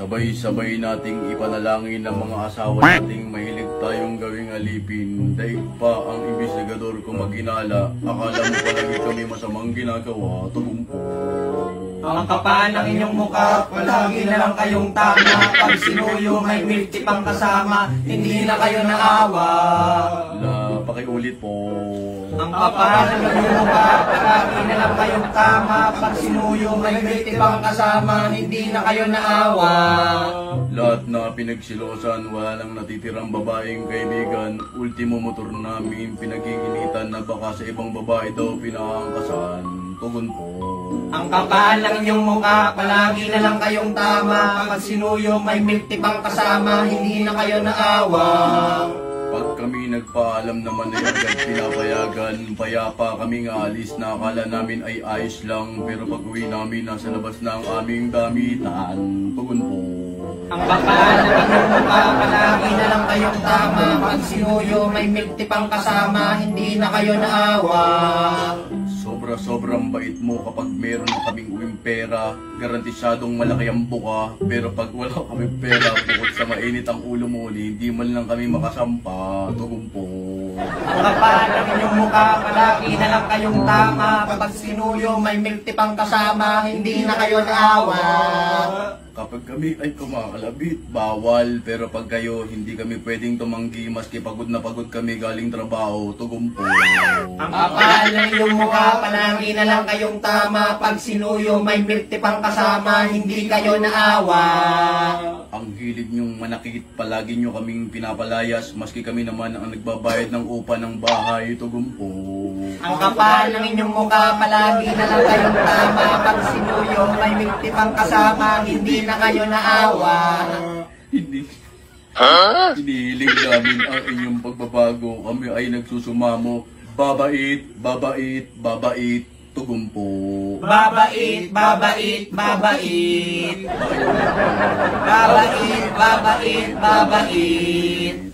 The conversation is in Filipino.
Sabay-sabay nating ipanalangin ng mga asawa nating mahilig tayong gawing alipin. Daig pa ang imbestigador kung mag-inala. Akala mo palagi kami masamang ginagawa. Tugumpo. Ang kapal ng inyong mukha, palagi na lang kayong tama. Pag sinuyo, may milk pang kasama, hindi na kayo naawa. Pakiulit po. Ang kapal ng inyong mukha, palagi na lang kayong tama. Pag sinuyo, may milk pang kasama, hindi na kayo naawa. Lahat na pinagsilosan, wala lang natitirang babaeng kaibigan. Ultimo motor namin, pinag-iinitan na baka sa ibang babae daw pinakangkasan. Tugon po. Ang kapal ng inyong mukha, palagi na lang kayong tama. Pag sinuyo, may milk pang kasama, hindi na kayo naawa. Pag kami nagpaalam naman ay agad pinapayagan. Payapa kaming aalis na akala namin ay ayos lang. Pero pag uwi namin, nasa labas na ang aming gamitan. Tugon po. Ang kapal ng inyong mukha, palagi na lang kayong tama. Pag sinuyo, may milk pang kasama, hindi na kayo naawa. Sobrang bait mo kapag meron kaming uwing pera. Garantisadong malaki ang buka. Pero pag wala kaming pera, bukod sa mainit ang ulo mo, hindi man lang kami makasampa. Tugumpo. Ang kapal ng inyong mukha, palagi na lang kayong tama. Pag sinuyo, may milk pang kasama, hindi na kayo naawa. Kapag kami ay kumakalabit, bawal. Pero pag kayo, hindi kami pwedeng tumanggi maski pagod na pagod kami galing trabaho. Tugumpo. Ang kapal ng inyong mukha, palagi na lang kayong tama. Pag sinuyo, may milk pang kasama, hindi kayo naawa. Ang hilig nyong manakit, palagi nyo kaming pinapalayas, maski kami naman ang nagbabayad ng upa ng bahay. Tugumpo. Ang kapal ng inyong mukha, palagi na lang kayong tama. Pag sinuyo, may milk pang kasama, hindi na kayo naawa. Hinihiling namin ang inyong pagbabago. Kami ay nagsusumamo. Babait, babait, babait. Tugumpo. Babait, babait, babait. Babait, babait, babait.